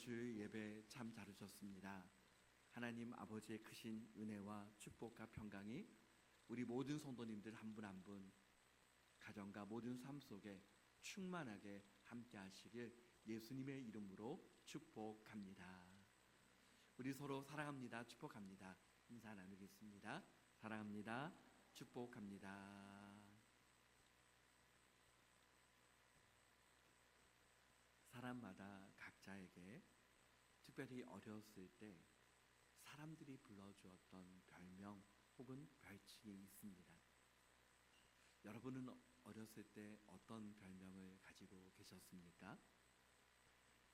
주일 예배 참 잘 오셨습니다. 하나님 아버지의 크신 은혜와 축복과 평강이 우리 모든 성도님들 한 분 한 분 가정과 모든 삶 속에 충만하게 함께 하시길 예수님의 이름으로 축복합니다. 우리 서로 사랑합니다. 축복합니다. 인사 나누겠습니다. 사랑합니다. 축복합니다. 사람마다 각자에게 특별히 어렸을 때 사람들이 불러주었던 별명 혹은 별칭이 있습니다. 여러분은 어렸을 때 어떤 별명을 가지고 계셨습니까?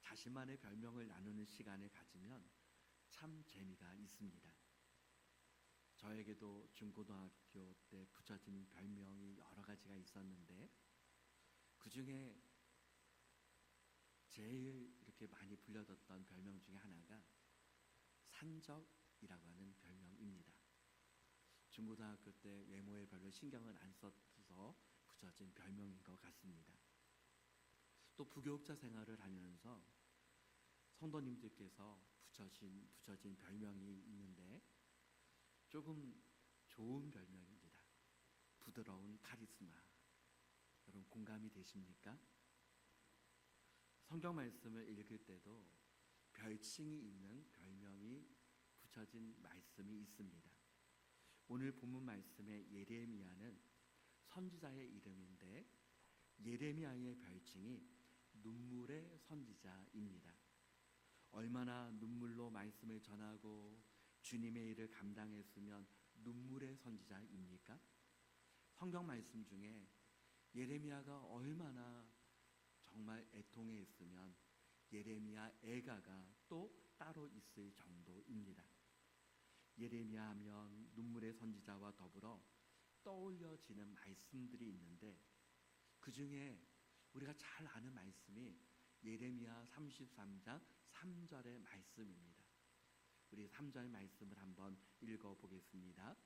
자신만의 별명을 나누는 시간을 가지면 참 재미가 있습니다. 저에게도 중고등학교 때 붙여진 별명이 여러 가지가 있었는데 그 중에 제일 이렇게 많이 불려졌던 별명 중에 하나가 산적이라고 하는 별명입니다. 중고등학교 때 외모에 별로 신경을 안 써서 붙여진 별명인 것 같습니다. 또 부교육자 생활을 하면서 성도님들께서 붙여진 별명이 있는데 조금 좋은 별명입니다. 부드러운 카리스마. 여러분 공감이 되십니까? 성경 말씀을 읽을 때도 별칭이 있는 별명이 붙여진 말씀이 있습니다. 오늘 본문 말씀의 예레미야는 선지자의 이름인데 예레미야의 별칭이 눈물의 선지자입니다. 얼마나 눈물로 말씀을 전하고 주님의 일을 감당했으면 눈물의 선지자입니까? 성경 말씀 중에 예레미야가 얼마나 정말 애통해했으면 예레미야 애가가 또 따로 있을 정도입니다. 예레미야 하면 눈물의 선지자와 더불어 떠올려지는 말씀들이 있는데 그 중에 우리가 잘 아는 말씀이 예레미야 33장 3절의 말씀입니다. 우리 3절 말씀을 한번 읽어보겠습니다.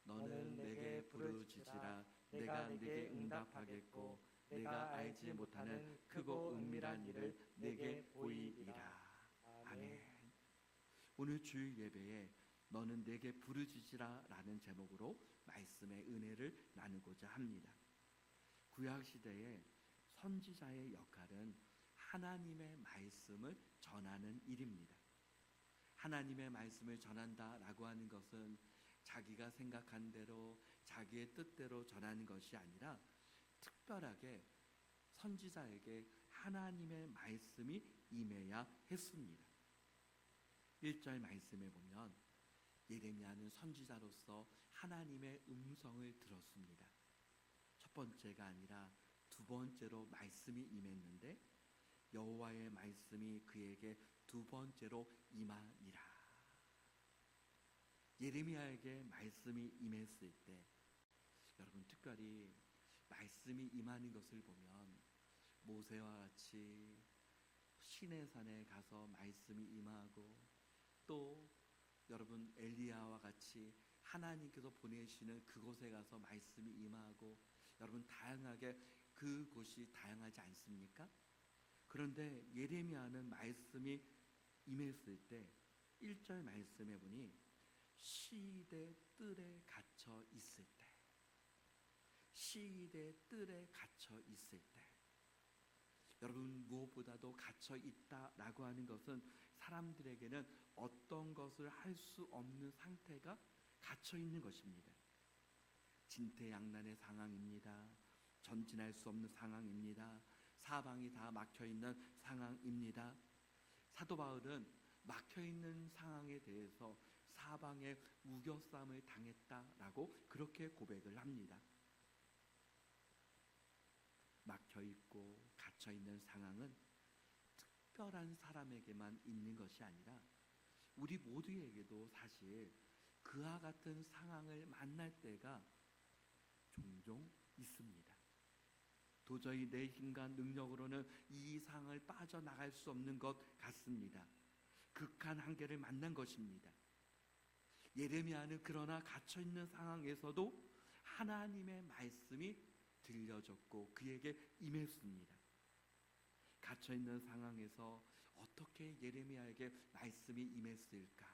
너는 내게 부르짖으라 내가 네게 응답하겠고 내가 알지 못하는 크고 은밀한 일을 내게 보이리라. 아멘. 오늘 주일 예배에 너는 내게 부르짖으라 라는 제목으로 말씀의 은혜를 나누고자 합니다. 구약시대의 선지자의 역할은 하나님의 말씀을 전하는 일입니다. 하나님의 말씀을 전한다라고 하는 것은 자기가 생각한 대로 자기의 뜻대로 전하는 것이 아니라 특별하게 선지자에게 하나님의 말씀이 임해야 했습니다. 1절 말씀에 보면 예레미야는 선지자로서 하나님의 음성을 들었습니다. 첫 번째가 아니라 두 번째로 말씀이 임했는데 여호와의 말씀이 그에게 두 번째로 임하니라. 예레미야에게 말씀이 임했을 때 여러분 특별히 말씀이 임하는 것을 보면 모세와 같이 시내산에 가서 말씀이 임하고 또 여러분 엘리야와 같이 하나님께서 보내시는 그곳에 가서 말씀이 임하고 여러분 다양하게 그곳이 다양하지 않습니까? 그런데 예레미야는 말씀이 임했을 때 1절 말씀해 보니 시대 뜰에 갇혀 있을 때 시대 뜰에 갇혀 있을 때 여러분 무엇보다도 갇혀 있다라고 하는 것은 사람들에게는 어떤 것을 할 수 없는 상태가 갇혀 있는 것입니다. 진퇴양난의 상황입니다. 전진할 수 없는 상황입니다. 사방이 다 막혀 있는 상황입니다. 사도 바울은 막혀 있는 상황에 대해서 사방에 우겨쌈을 당했다라고 그렇게 고백을 합니다. 막혀있고 갇혀있는 상황은 특별한 사람에게만 있는 것이 아니라 우리 모두에게도 사실 그와 같은 상황을 만날 때가 종종 있습니다. 도저히 내 힘과 능력으로는 이 상황을 빠져나갈 수 없는 것 같습니다. 극한 한계를 만난 것입니다. 예레미야는 그러나 갇혀있는 상황에서도 하나님의 말씀이 들려졌고 그에게 임했습니다. 갇혀있는 상황에서 어떻게 예레미야에게 말씀이 임했을까?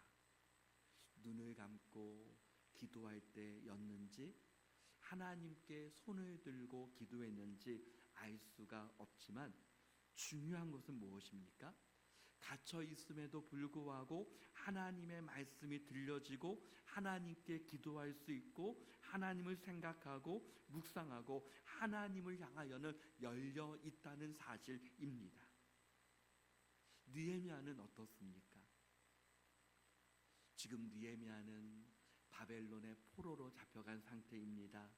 눈을 감고 기도할 때였는지, 하나님께 손을 들고 기도했는지 알 수가 없지만 중요한 것은 무엇입니까? 갇혀 있음에도 불구하고 하나님의 말씀이 들려지고 하나님께 기도할 수 있고 하나님을 생각하고 묵상하고 하나님을 향하여는 열려 있다는 사실입니다. 느헤미야는 어떻습니까? 지금 느헤미야는 바벨론의 포로로 잡혀간 상태입니다.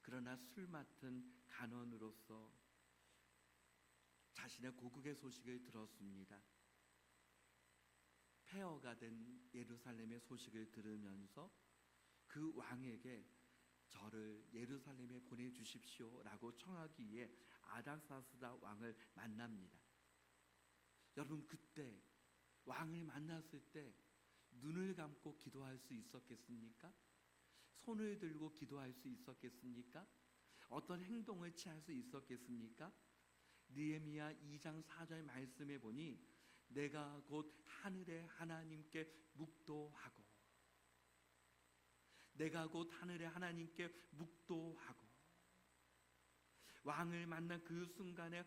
그러나 술 맡은 간원으로서 자신의 고국의 소식을 들었습니다. 폐허가 된 예루살렘의 소식을 들으면서 그 왕에게 저를 예루살렘에 보내주십시오 라고 청하기 위해 아닥사스다 왕을 만납니다. 여러분, 그때 왕을 만났을 때 눈을 감고 기도할 수 있었겠습니까? 손을 들고 기도할 수 있었겠습니까? 어떤 행동을 취할 수 있었겠습니까? 느헤미야 2장 4절 말씀에 보니 내가 곧 하늘의 하나님께 묵도하고, 내가 곧 하늘의 하나님께 묵도하고, 왕을 만난 그 순간에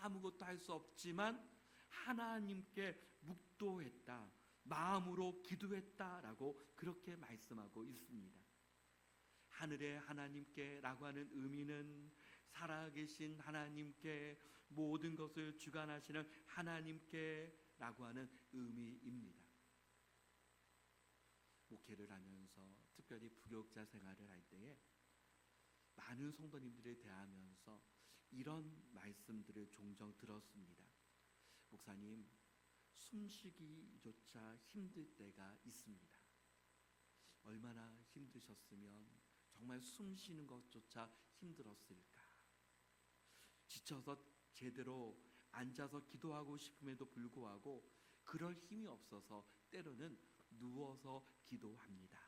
아무것도 할 수 없지만 하나님께 묵도했다, 마음으로 기도했다라고 그렇게 말씀하고 있습니다. 하늘의 하나님께 라고 하는 의미는 살아계신 하나님께, 모든 것을 주관하시는 하나님께 라고 하는 의미입니다. 목회를 하면서 특별히 부교육자 생활을 할 때에 많은 성도님들을 대하면서 이런 말씀들을 종종 들었습니다. 목사님, 숨쉬기조차 힘들 때가 있습니다. 얼마나 힘드셨으면 정말 숨쉬는 것조차 힘들었을까? 지쳐서 제대로 앉아서 기도하고 싶음에도 불구하고 그럴 힘이 없어서 때로는 누워서 기도합니다.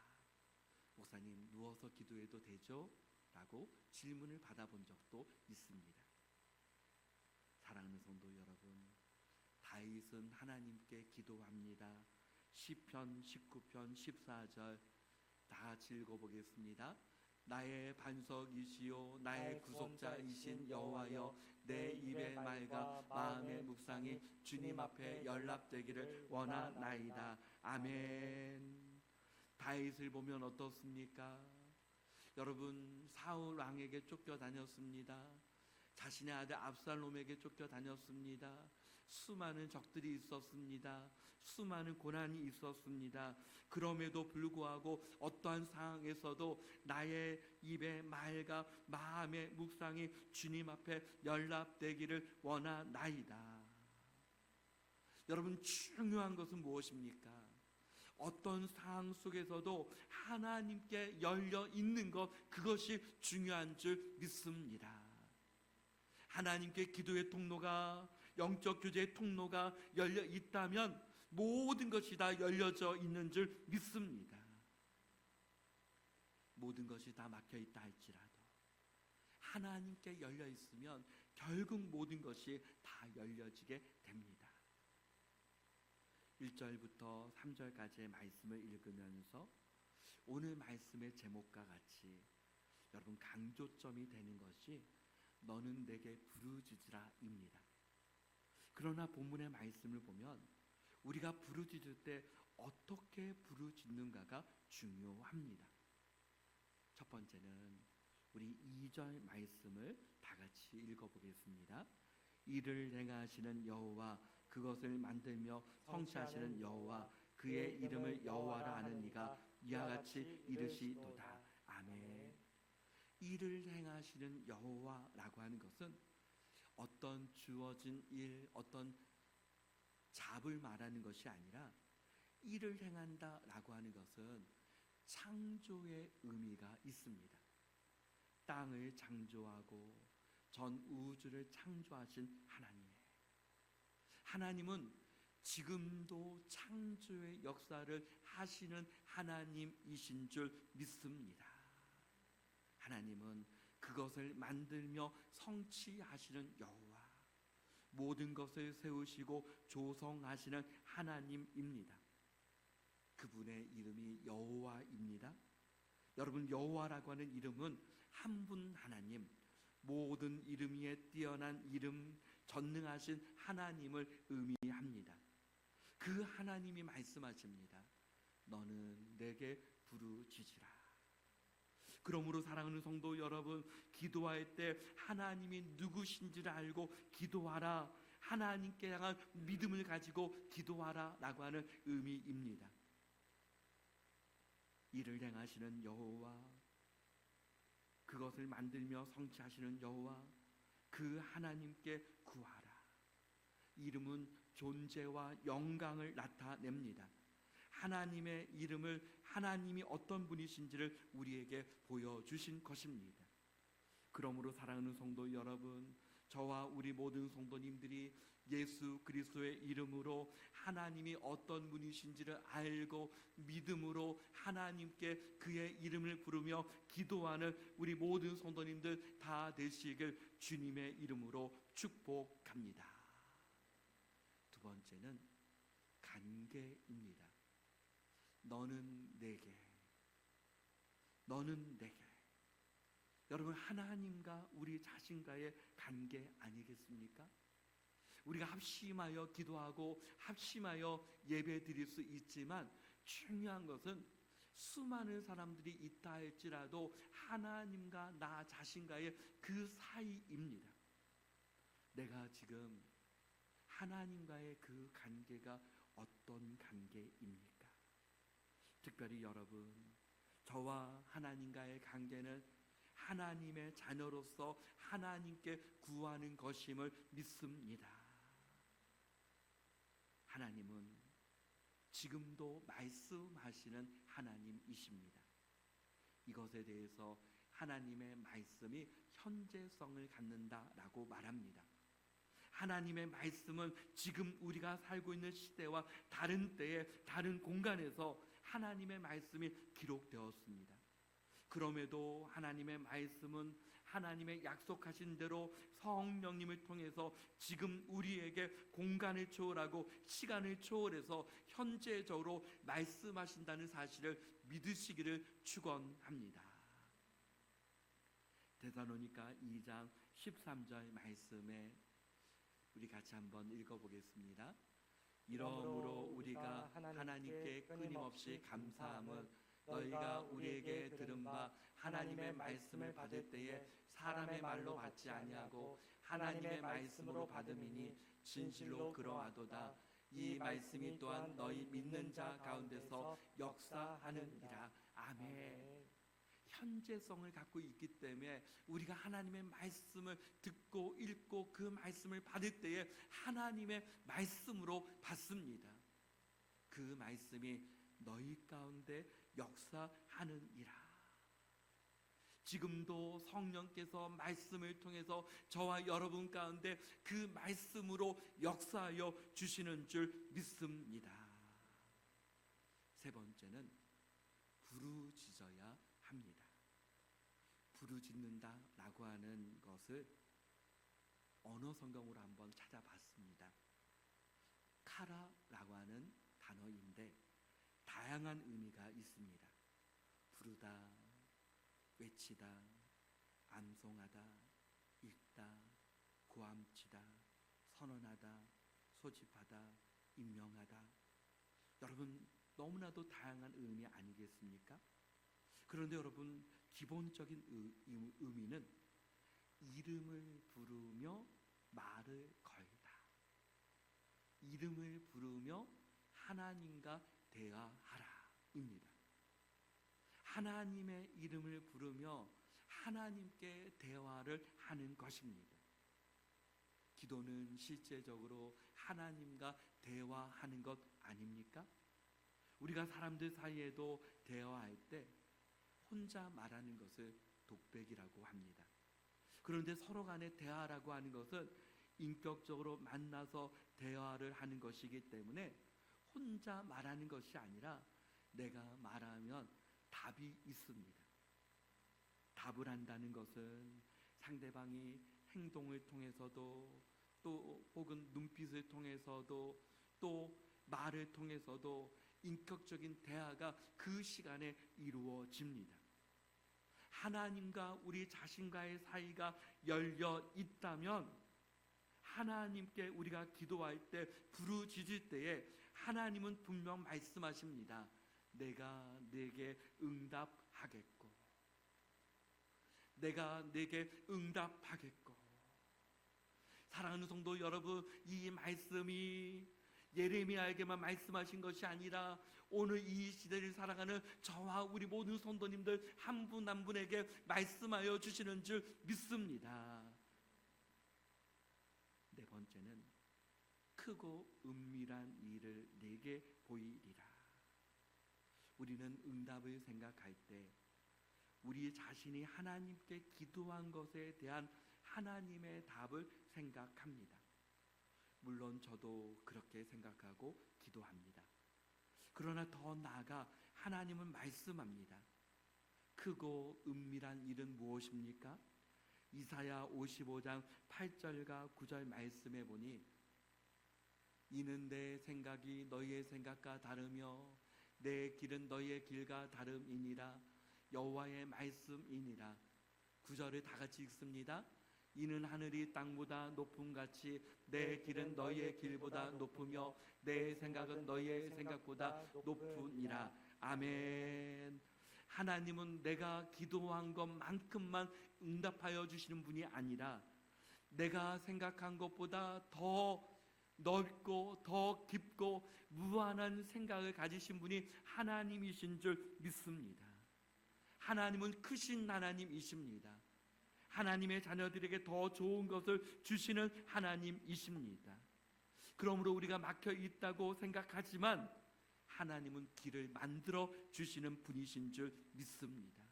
목사님, 누워서 기도해도 되죠? 라고 질문을 받아본 적도 있습니다. 사랑하는 성도 여러분, 다윗은 하나님께 기도합니다. 시편 19편 14절 다 같이 읽어보겠습니다. 나의 반석이시요 나의 구속자이신 여호와여, 내 입의 말과 마음의 묵상이 주님 앞에 연락되기를 원하나이다. 아멘. 다윗을 보면 어떻습니까? 여러분, 사울 왕에게 쫓겨다녔습니다. 자신의 아들 압살롬에게 쫓겨다녔습니다. 수많은 적들이 있었습니다. 수많은 고난이 있었습니다. 그럼에도 불구하고 어떠한 상황에서도 나의 입의 말과 마음의 묵상이 주님 앞에 연락되기를 원하나이다. 여러분, 중요한 것은 무엇입니까? 어떤 상황 속에서도 하나님께 열려 있는 것, 그것이 중요한 줄 믿습니다. 하나님께 기도의 통로가, 영적 교제의 통로가 열려 있다면 모든 것이 다 열려져 있는 줄 믿습니다. 모든 것이 다 막혀 있다 할지라도 하나님께 열려 있으면 결국 모든 것이 다 열려지게 됩니다. 1절부터 3절까지의 말씀을 읽으면서 오늘 말씀의 제목과 같이 여러분, 강조점이 되는 것이 너는 내게 부르짖으라 입니다. 그러나 본문의 말씀을 보면 우리가 부르짖을 때 어떻게 부르짖는가가 중요합니다. 첫 번째는 우리 2절 말씀을 다 같이 읽어보겠습니다. 이를 행하시는 여호와, 그것을 만들며 성취하시는 여호와, 그의 이름을 여호와라 하는 이가 이와 같이 이르시도다. 아멘. 이를 행하시는 여호와라고 하는 것은 어떤 주어진 일, 어떤 잡을 말하는 것이 아니라 일을 행한다라고 하는 것은 창조의 의미가 있습니다. 땅을 창조하고 전 우주를 창조하신 하나님은 지금도 창조의 역사를 하시는 하나님이신 줄 믿습니다. 하나님은 그것을 만들며 성취하시는 여호와, 모든 것을 세우시고 조성하시는 하나님입니다. 그분의 이름이 여호와입니다. 여러분, 여호와라고 하는 이름은 한 분 하나님, 모든 이름 위에 뛰어난 이름, 전능하신 하나님을 의미합니다. 그 하나님이 말씀하십니다. 너는 내게 부르짖으라. 그러므로 사랑하는 성도 여러분, 기도할 때 하나님이 누구신지를 알고 기도하라, 하나님께 향한 믿음을 가지고 기도하라 라고 하는 의미입니다. 이를 행하시는 여호와, 그것을 만들며 성취하시는 여호와, 그 하나님께 구하라. 이름은 존재와 영광을 나타냅니다. 하나님의 이름을, 하나님이 어떤 분이신지를 우리에게 보여주신 것입니다. 그러므로 사랑하는 성도 여러분, 저와 우리 모든 성도님들이 예수 그리스도의 이름으로 하나님이 어떤 분이신지를 알고 믿음으로 하나님께 그의 이름을 부르며 기도하는 우리 모든 성도님들 다 되시길 주님의 이름으로 축복합니다. 두 번째는 관계입니다. 너는 내게, 너는 내게. 여러분, 하나님과 우리 자신과의 관계 아니겠습니까? 우리가 합심하여 기도하고 합심하여 예배 드릴 수 있지만 중요한 것은 수많은 사람들이 있다 할지라도 하나님과 나 자신과의 그 사이입니다. 내가 지금 하나님과의 그 관계가 어떤 관계입니까? 특별히 여러분, 저와 하나님과의 관계는 하나님의 자녀로서 하나님께 구하는 것임을 믿습니다. 하나님은 지금도 말씀하시는 하나님이십니다. 이것에 대해서 하나님의 말씀이 현재성을 갖는다라고 말합니다. 하나님의 말씀은 지금 우리가 살고 있는 시대와 다른 때에 다른 공간에서 하나님의 말씀이 기록되었습니다. 그럼에도 하나님의 말씀은 하나님의 약속하신 대로 성령님을 통해서 지금 우리에게 공간을 초월하고 시간을 초월해서 현재적으로 말씀하신다는 사실을 믿으시기를 축원합니다. 데살로니가 2장 13절 말씀에 우리 같이 한번 읽어보겠습니다. 이러므로 우리가 하나님께 끊임없이 감사함은 너희가 우리에게 들은 바 하나님의 말씀을 받을 때에 사람의 말로 받지 아니하고 하나님의 말씀으로 받음이니 진실로 그러하도다. 이 말씀이 또한 너희 믿는 자 가운데서 역사하느니라. 아멘. 현재성을 갖고 있기 때문에 우리가 하나님의 말씀을 듣고 읽고 그 말씀을 받을 때에 하나님의 말씀으로 받습니다. 그 말씀이 너희 가운데 역사하느니라. 지금도 성령께서 말씀을 통해서 저와 여러분 가운데 그 말씀으로 역사하여 주시는 줄 믿습니다. 세 번째는 부르짖어야 합니다. 부르짖는다라고 하는 것을 언어 성경으로 한번 찾아봤습니다. 카라라고 하는 단어인데 다양한 의미가 있습니다. 부르다, 외치다, 암송하다, 읽다, 고함치다, 선언하다, 소집하다, 임명하다. 여러분, 너무나도 다양한 의미 아니겠습니까? 그런데 여러분, 기본적인 의미는 이름을 부르며 말을 걸다, 이름을 부르며 하나님과 대화하라입니다. 하나님의 이름을 부르며 하나님께 대화를 하는 것입니다. 기도는 실제적으로 하나님과 대화하는 것 아닙니까? 우리가 사람들 사이에도 대화할 때 혼자 말하는 것을 독백이라고 합니다. 그런데 서로 간의 대화라고 하는 것은 인격적으로 만나서 대화를 하는 것이기 때문에 혼자 말하는 것이 아니라 내가 말하면 답이 있습니다. 답을 한다는 것은 상대방이 행동을 통해서도 또 혹은 눈빛을 통해서도 또 말을 통해서도 인격적인 대화가 그 시간에 이루어집니다. 하나님과 우리 자신과의 사이가 열려 있다면 하나님께 우리가 기도할 때 부르짖을 때에 하나님은 분명 말씀하십니다. 내가 내게 응답하겠고, 내가 내게 응답하겠고. 사랑하는 성도 여러분, 이 말씀이 예레미야에게만 말씀하신 것이 아니라 오늘 이 시대를 살아가는 저와 우리 모든 성도님들 한 분 한 분에게 말씀하여 주시는 줄 믿습니다. 네 번째는 크고 은밀한 일을 내게 보이리라. 우리는 응답을 생각할 때 우리 자신이 하나님께 기도한 것에 대한 하나님의 답을 생각합니다. 물론 저도 그렇게 생각하고 기도합니다. 그러나 더 나아가 하나님은 말씀합니다. 크고 은밀한 일은 무엇입니까? 이사야 55장 8절과 9절 말씀에 보니 이는 내 생각이 너희의 생각과 다르며 내 길은 너희의 길과 다름이니라. 여호와의 말씀이니라. 9절을 다 같이 읽습니다. 이는 하늘이 땅보다 높음같이 내 길은 너희의 길보다 높으며 내 생각은 너희의 생각보다 높으니라. 아멘. 하나님은 내가 기도한 것만큼만 응답하여 주시는 분이 아니라 내가 생각한 것보다 더 넓고 더 깊고 무한한 생각을 가지신 분이 하나님이신 줄 믿습니다. 하나님은 크신 하나님이십니다. 하나님의 자녀들에게 더 좋은 것을 주시는 하나님이십니다. 그러므로 우리가 막혀 있다고 생각하지만 하나님은 길을 만들어 주시는 분이신 줄 믿습니다.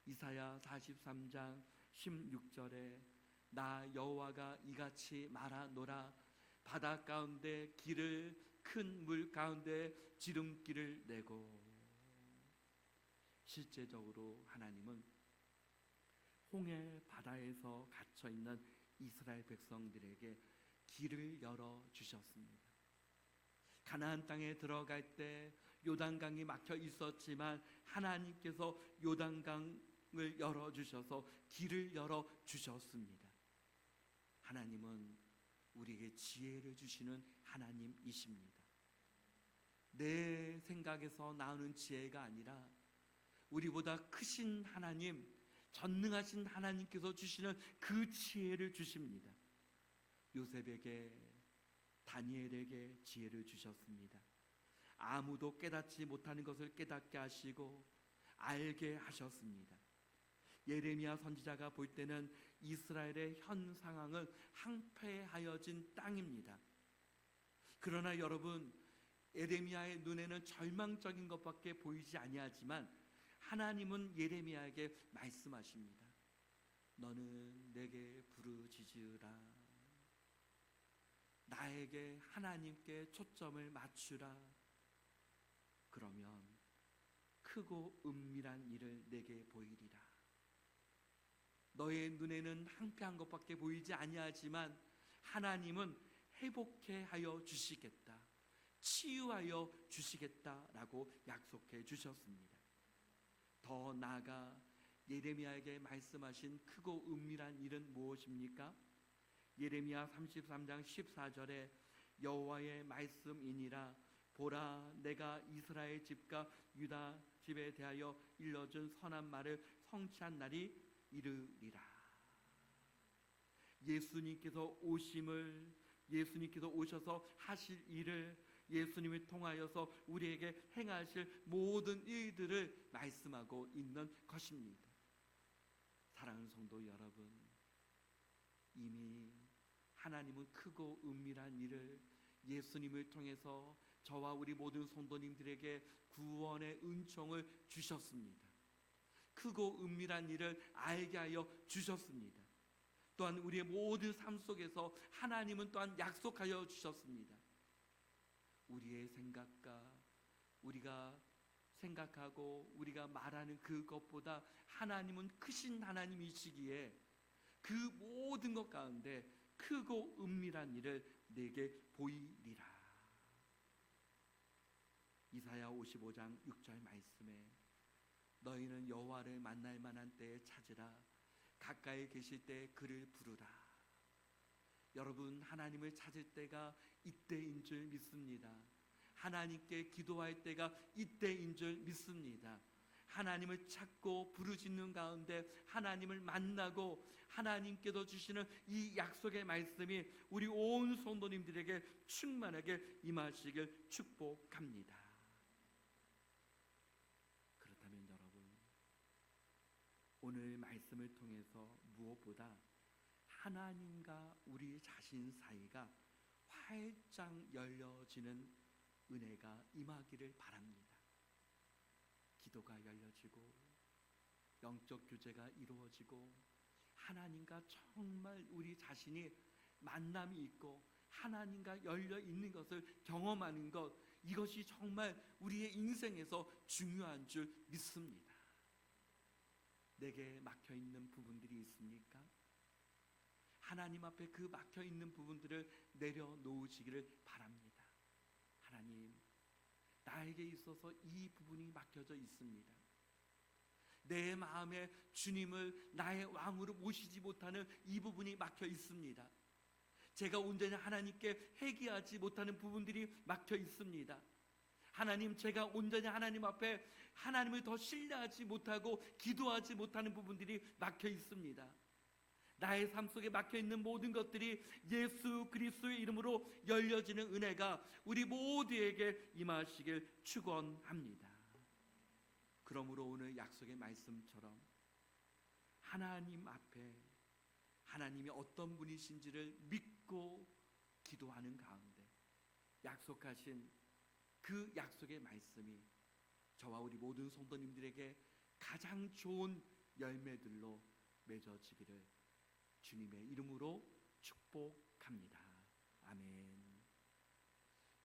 이사야 43장 16절에 나 여호와가 이같이 말하노라. 바다 가운데 길을 큰 물 가운데 지름길을 내고. 실제적으로 하나님은 홍해 바다에서 갇혀 있는 이스라엘 백성들에게 길을 열어 주셨습니다. 가나안 땅에 들어갈 때 요단강이 막혀 있었지만 하나님께서 요단강을 열어 주셔서 길을 열어 주셨습니다. 하나님은 우리에게 지혜를 주시는 하나님이십니다. 내 생각에서 나오는 지혜가 아니라 우리보다 크신 하나님, 전능하신 하나님께서 주시는 그 지혜를 주십니다. 요셉에게, 다니엘에게 지혜를 주셨습니다. 아무도 깨닫지 못하는 것을 깨닫게 하시고 알게 하셨습니다. 예레미야 선지자가 볼 때는 이스라엘의 현 상황은 황폐하여진 땅입니다. 그러나 여러분, 예레미야의 눈에는 절망적인 것밖에 보이지 아니하지만 하나님은 예레미야에게 말씀하십니다. 너는 내게 부르짖으라. 나에게 하나님께 초점을 맞추라. 그러면 크고 은밀한 일을 내게 보이리라. 너의 눈에는 황폐한 것밖에 보이지 아니하지만 하나님은 회복해 하여 주시겠다, 치유하여 주시겠다라고 약속해 주셨습니다. 더 나아가 예레미야에게 말씀하신 크고 은밀한 일은 무엇입니까? 예레미야 33장 14절에 여호와의 말씀이니라. 보라, 내가 이스라엘 집과 유다 집에 대하여 일러준 선한 말을 성취한 날이 이르리라. 예수님께서 오셔서 하실 일을, 예수님을 통하여서 우리에게 행하실 모든 일들을 말씀하고 있는 것입니다. 사랑하는 성도 여러분, 이미 하나님은 크고 은밀한 일을 예수님을 통해서 저와 우리 모든 성도님들에게 구원의 은총을 주셨습니다. 크고 은밀한 일을 알게 하여 주셨습니다. 또한 우리의 모든 삶 속에서 하나님은 또한 약속하여 주셨습니다. 우리의 생각과 우리가 생각하고 우리가 말하는 그것보다 하나님은 크신 하나님이시기에 그 모든 것 가운데 크고 은밀한 일을 내게 보이리라. 이사야 55장 6절 말씀에 너희는 여호와를 만날 만한 때에 찾으라. 가까이 계실 때 그를 부르라. 여러분, 하나님을 찾을 때가 이때인 줄 믿습니다. 하나님께 기도할 때가 이때인 줄 믿습니다. 하나님을 찾고 부르짖는 가운데 하나님을 만나고 하나님께서 주시는 이 약속의 말씀이 우리 온 성도님들에게 충만하게 임하시길 축복합니다. 그렇다면 여러분, 오늘 말씀을 통해서 무엇보다 하나님과 우리 자신 사이가 활짝 열려지는 은혜가 임하기를 바랍니다. 기도가 열려지고 영적 교제가 이루어지고 하나님과 정말 우리 자신이 만남이 있고 하나님과 열려 있는 것을 경험하는 것, 이것이 정말 우리의 인생에서 중요한 줄 믿습니다. 내게 막혀 있는 부분들이 있습니까? 하나님 앞에 그 막혀 있는 부분들을 내려놓으시기를 바랍니다. 하나님, 나에게 있어서 이 부분이 막혀져 있습니다. 내 마음에 주님을 나의 왕으로 모시지 못하는 이 부분이 막혀 있습니다. 제가 온전히 하나님께 회개하지 못하는 부분들이 막혀 있습니다. 하나님, 제가 온전히 하나님 앞에 하나님을 더 신뢰하지 못하고 기도하지 못하는 부분들이 막혀 있습니다. 나의 삶 속에 막혀 있는 모든 것들이 예수 그리스도의 이름으로 열려지는 은혜가 우리 모두에게 임하시길 축원합니다. 그러므로 오늘 약속의 말씀처럼 하나님 앞에 하나님이 어떤 분이신지를 믿고 기도하는 가운데 약속하신 그 약속의 말씀이 저와 우리 모든 성도님들에게 가장 좋은 열매들로 맺어지기를 주님의 이름으로 축복합니다. 아멘.